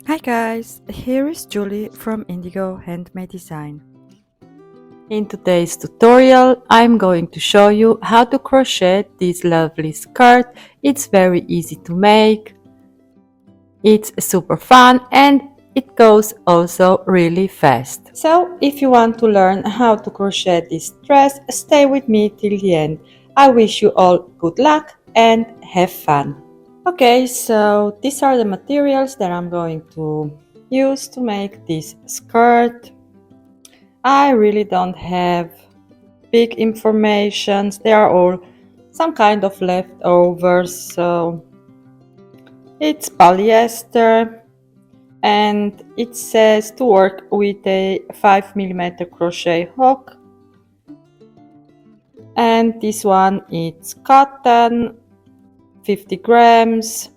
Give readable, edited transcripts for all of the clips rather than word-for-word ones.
Hi guys, here is Julie from Indigo Handmade Design. In today's tutorial, I'm going to show you how to crochet this lovely skirt. It's very easy to make, it's super fun, and it goes also really fast. So if you want to learn how to crochet this dress, stay with me till the end. I wish you all good luck and have fun. Okay, so these are the materials that I'm going to use to make this skirt. I really don't have big informations. They are all some kind of leftovers. So it's polyester and it says to work with a 5mm crochet hook. And this one it's cotton, 50 grams,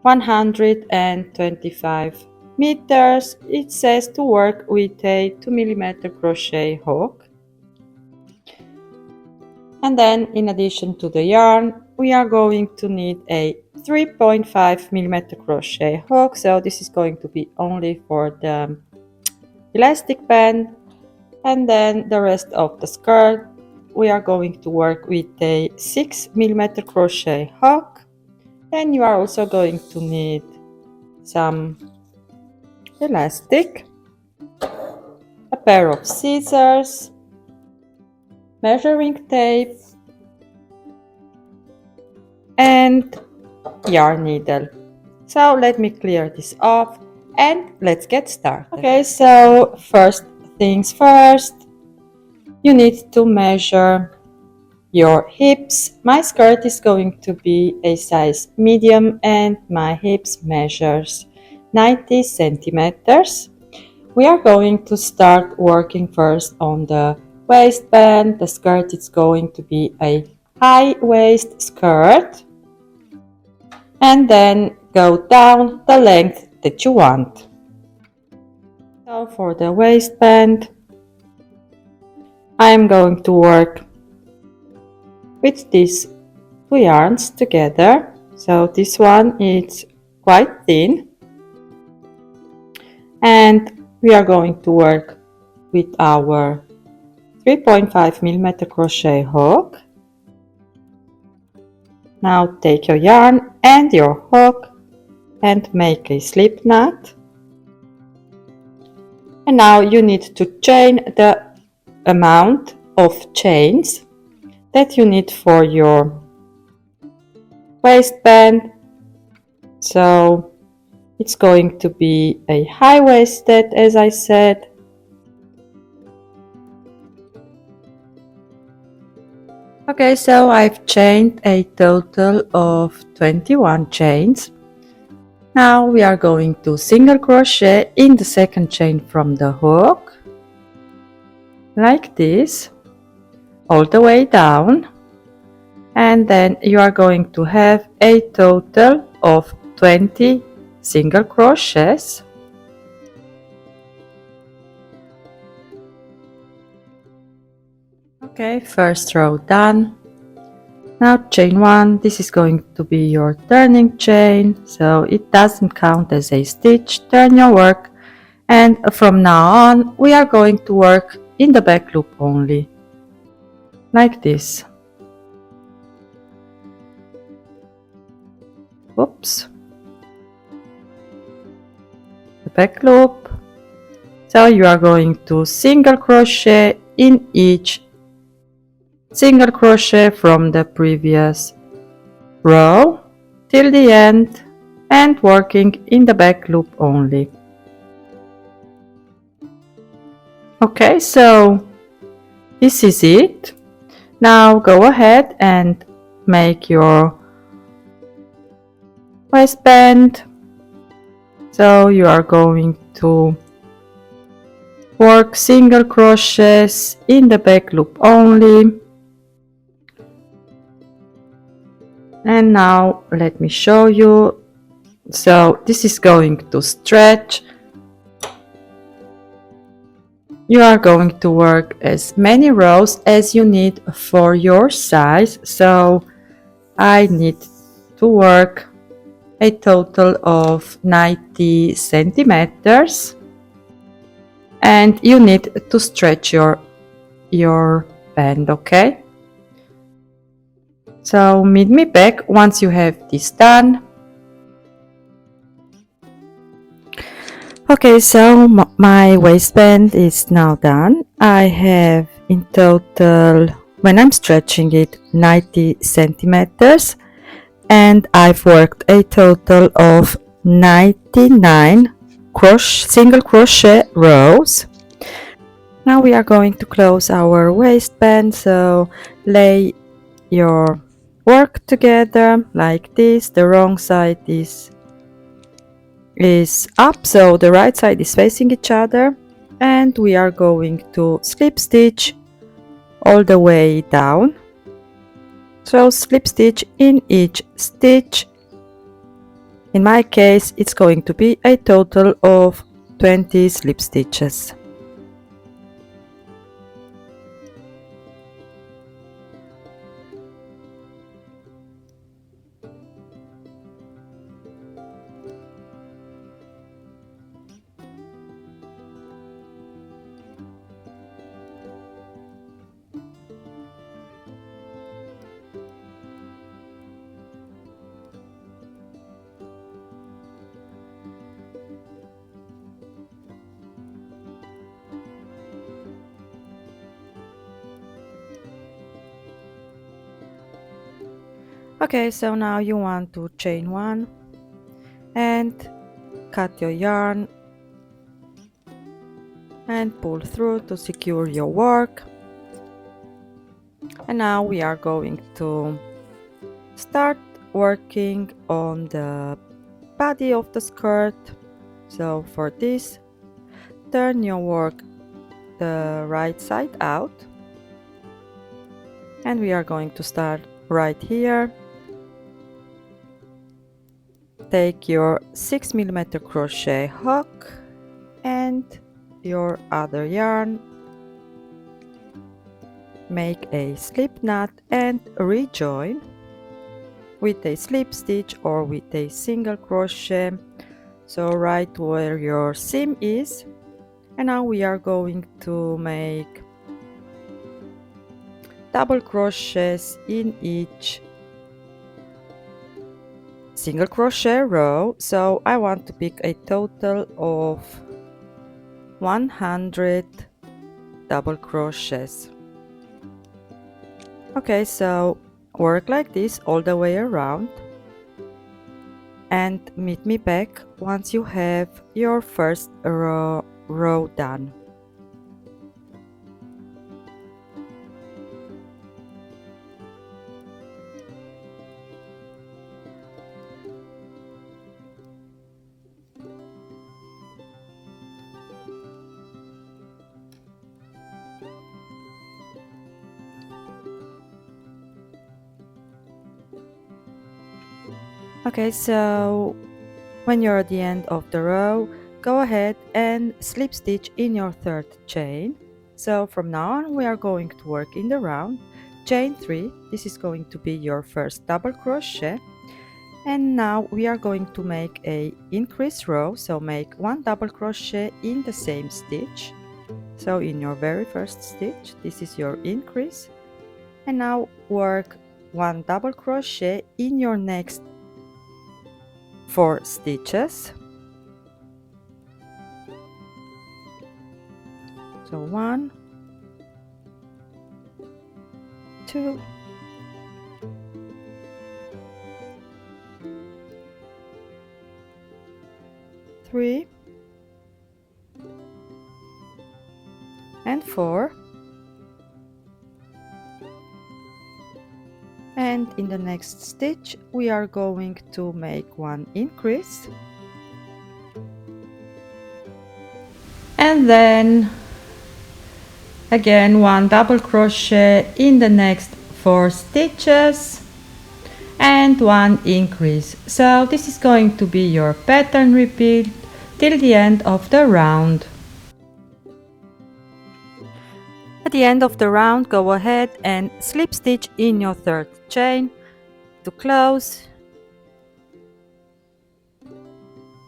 125 meters. It says to work with a 2mm crochet hook. And then in addition to the yarn, we are going to need a 3.5mm crochet hook. So this is going to be only for the elastic band. And then the rest of the skirt, we are going to work with a 6mm crochet hook. And you are also going to need some elastic, a pair of scissors, measuring tape, and yarn needle. So let me clear this off and let's get started. Okay, so first things first, you need to measure your hips. My skirt is going to be a size medium and my hips measures 90 centimeters. We are going to start working first on the waistband. The skirt is going to be a high waist skirt, and then go down the length that you want. So for the waistband, I am going to work with these two yarns together. So this one is quite thin, and we are going to work with our 3.5mm crochet hook. Now take your yarn and your hook and make a slip knot. And now you need to chain the amount of chains that you need for your waistband. So it's going to be a high-waisted, as I said. Okay, so I've chained a total of 21 chains. Now we are going to single crochet in the second chain from the hook, like this, all the way down, and then you are going to have a total of 20 single crochets. Okay, first row done. Now chain 1, this is going to be your turning chain, so it doesn't count as a stitch. Turn your work, and from now on we are going to work in the back loop only, like this. Oops. The back loop. So you are going to single crochet in each single crochet from the previous row till the end and working in the back loop only. Okay, so this is it. Now go ahead and make your waistband. So you are going to work single crochets in the back loop only. And now let me show you. So this is going to stretch. You are going to work as many rows as you need for your size. So I need to work a total of 90 centimeters, and you need to stretch your band, okay? So meet me back once you have this done. Okay, so my waistband is now done. I have in total, when I'm stretching it, 90 centimeters, and I've worked a total of 99 single crochet rows. Now we are going to close our waistband, so lay your work together like this. The wrong side is up, so the right side is facing each other, and we are going to slip stitch all the way down. So slip stitch in each stitch. In my case it's going to be a total of 20 slip stitches. Okay, so now you want to chain one and cut your yarn and pull through to secure your work. And now we are going to start working on the body of the skirt. So for this, turn your work the right side out, and we are going to start right here. Take your 6mm crochet hook and your other yarn, make a slip knot and rejoin with a slip stitch or with a single crochet, so right where your seam is. And now we are going to make double crochets in each single crochet row, so I want to pick a total of 100 double crochets. Okay, so work like this all the way around and meet me back once you have your first row done. Okay, so when you're at the end of the row, go ahead and slip stitch in your third chain. So from now on we are going to work in the round. Chain 3, this is going to be your first double crochet, and now we are going to make a increase row, so make one double crochet in the same stitch. So in your very first stitch, this is your increase, and now work one double crochet in your next 4 stitches. So 1, 2, 3, and 4, and in the next stitch we are going to make one increase, and then again one double crochet in the next 4 stitches and one increase. So this is going to be your pattern repeat till the end of the round. At the end of the round, go ahead and slip stitch in your third chain to close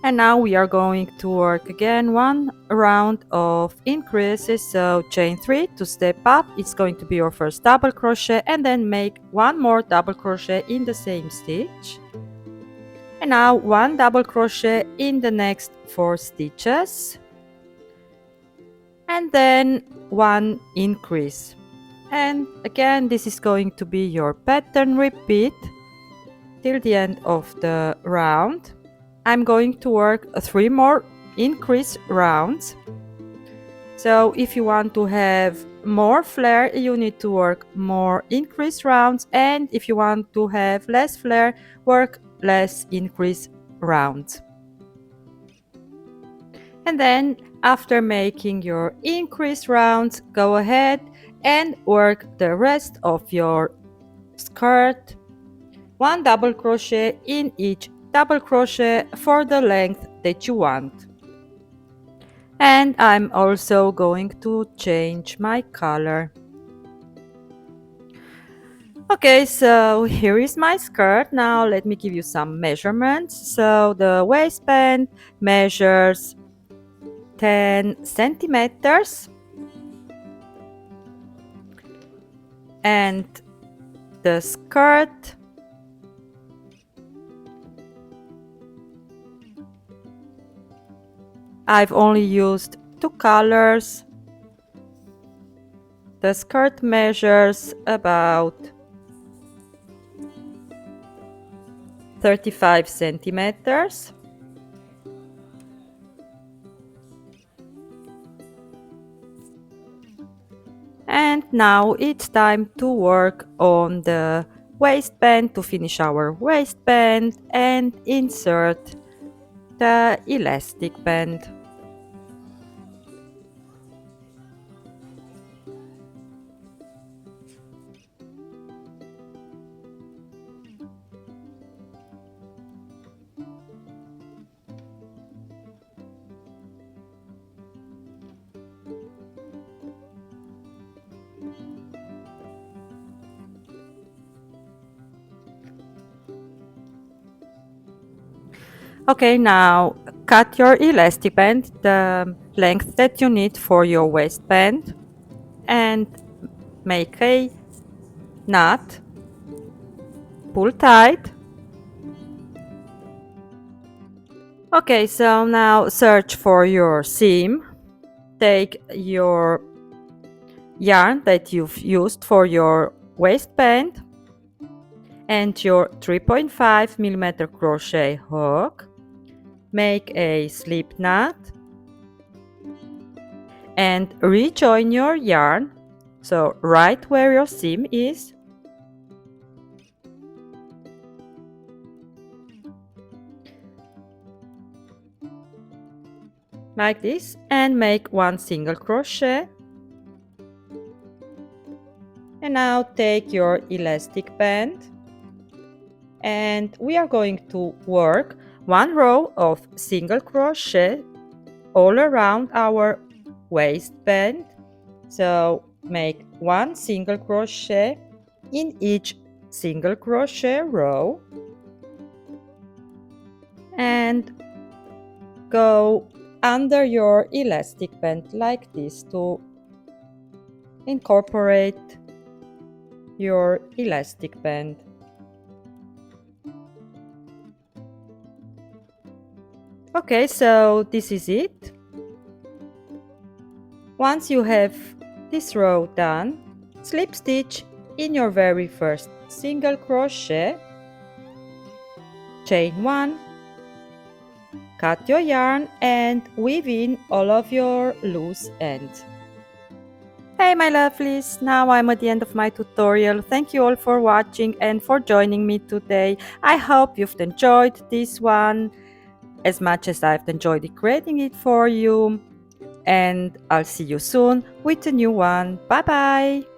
And now we are going to work again one round of increases, so chain 3 to step up. It's going to be your first double crochet, and then make one more double crochet in the same stitch. And now one double crochet in the next 4 stitches, and then one increase. And again, this is going to be your pattern repeat till the end of the round. I'm going to work 3 more increase rounds. So if you want to have more flare, you need to work more increase rounds, and if you want to have less flare, work less increase rounds. And then after making your increase rounds, go ahead and work the rest of your skirt. One double crochet in each double crochet for the length that you want. And I'm also going to change my color. Okay, so here is my skirt. Now let me give you some measurements. So the waistband measures 10 centimeters, and the skirt I've only used 2 colors. The skirt measures about 35 centimeters. And now it's time to work on the waistband to finish our waistband and insert the elastic band. Okay, now cut your elastic band the length that you need for your waistband and make a knot, pull tight. Okay, so now search for your seam. Take your yarn that you've used for your waistband and your 3.5 millimeter crochet hook. Make a slip knot and rejoin your yarn, so right where your seam is. Like this, and make one single crochet. And now take your elastic band, and we are going to work one row of single crochet all around our waistband. So make one single crochet in each single crochet row and go under your elastic band like this to incorporate your elastic band. Okay, so this is it. Once you have this row done, slip stitch in your very first single crochet, chain 1, cut your yarn and weave in all of your loose ends. Hey my lovelies, now I'm at the end of my tutorial. Thank you all for watching and for joining me today. I hope you've enjoyed this one as much as I've enjoyed creating it for you. And I'll see you soon with a new one. Bye bye!